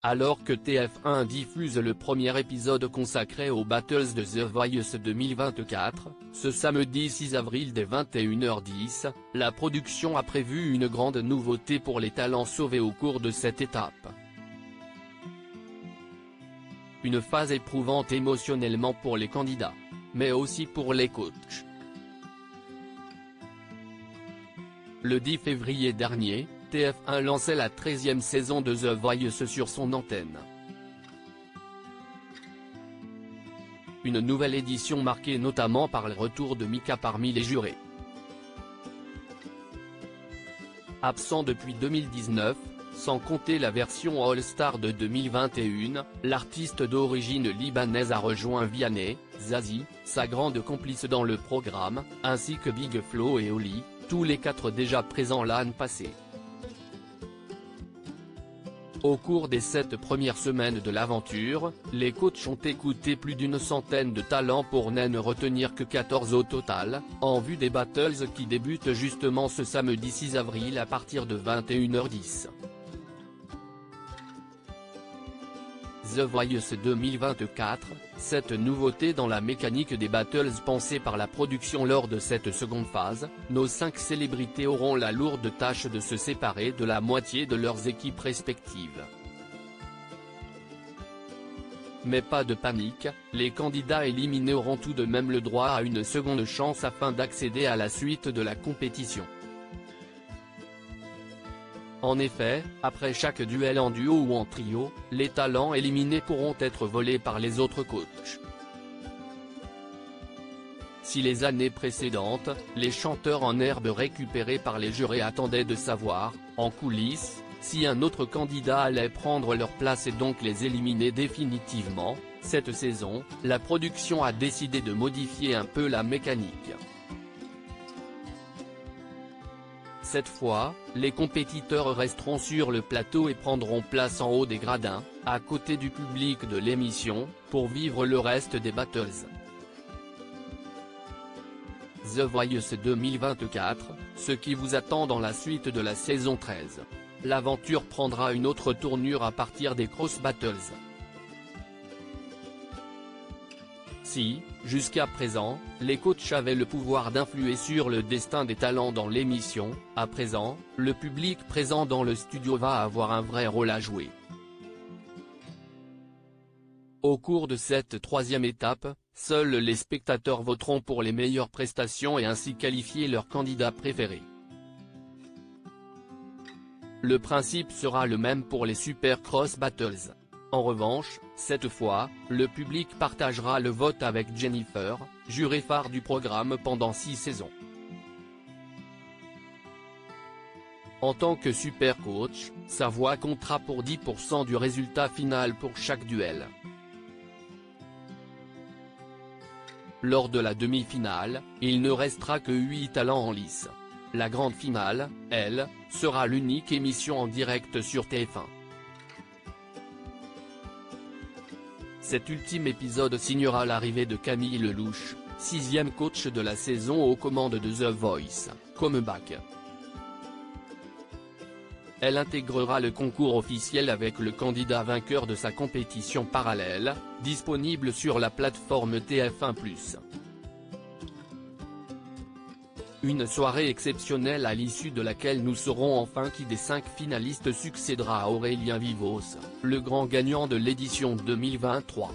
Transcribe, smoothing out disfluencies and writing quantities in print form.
Alors que TF1 diffuse le premier épisode consacré aux Battles de The Voice 2024, ce samedi 6 avril dès 21h10, la production a prévu une grande nouveauté pour les talents sauvés au cours de cette étape. Une phase éprouvante émotionnellement pour les candidats, mais aussi pour les coachs. Le 10 février dernier, TF1 lançait la 13e saison de The Voice sur son antenne. Une nouvelle édition marquée notamment par le retour de Mika parmi les jurés. Absent depuis 2019, sans compter la version All-Star de 2021, l'artiste d'origine libanaise a rejoint Vianney, Zazie, sa grande complice dans le programme, ainsi que Big Flo et Oli, tous les 4 déjà présents l'année passée. Au cours des 7 premières semaines de l'aventure, les coachs ont écouté plus d'une centaine de talents pour ne retenir que 14 au total, en vue des Battles qui débutent justement ce samedi 6 avril à partir de 21h10. The Voice 2024, cette nouveauté dans la mécanique des Battles pensée par la production lors de cette seconde phase, nos 5 célébrités auront la lourde tâche de se séparer de la moitié de leurs équipes respectives. Mais pas de panique, les candidats éliminés auront tout de même le droit à une seconde chance afin d'accéder à la suite de la compétition. En effet, après chaque duel en duo ou en trio, les talents éliminés pourront être volés par les autres coachs. Si les années précédentes, les chanteurs en herbe récupérés par les jurés attendaient de savoir, en coulisses, si un autre candidat allait prendre leur place et donc les éliminer définitivement, cette saison, la production a décidé de modifier un peu la mécanique. Cette fois, les compétiteurs resteront sur le plateau et prendront place en haut des gradins, à côté du public de l'émission, pour vivre le reste des battles. The Voice 2024, ce qui vous attend dans la suite de la saison 13. L'aventure prendra une autre tournure à partir des cross battles. Si, jusqu'à présent, les coachs avaient le pouvoir d'influer sur le destin des talents dans l'émission, à présent, le public présent dans le studio va avoir un vrai rôle à jouer. Au cours de cette 3e étape, seuls les spectateurs voteront pour les meilleures prestations et ainsi qualifier leur candidat préféré. Le principe sera le même pour les Super Cross Battles. En revanche, cette fois, le public partagera le vote avec Jennifer, jurée phare du programme pendant 6 saisons. En tant que super coach, sa voix comptera pour 10% du résultat final pour chaque duel. Lors de la demi-finale, il ne restera que 8 talents en lice. La grande finale, elle, sera l'unique émission en direct sur TF1. Cet ultime épisode signera l'arrivée de Camille Lelouch, 6e coach de la saison aux commandes de The Voice, Comeback. Elle intégrera le concours officiel avec le candidat vainqueur de sa compétition parallèle, disponible sur la plateforme TF1+. Une soirée exceptionnelle à l'issue de laquelle nous saurons enfin qui des 5 finalistes succédera à Aurélien Vivos, le grand gagnant de l'édition 2023.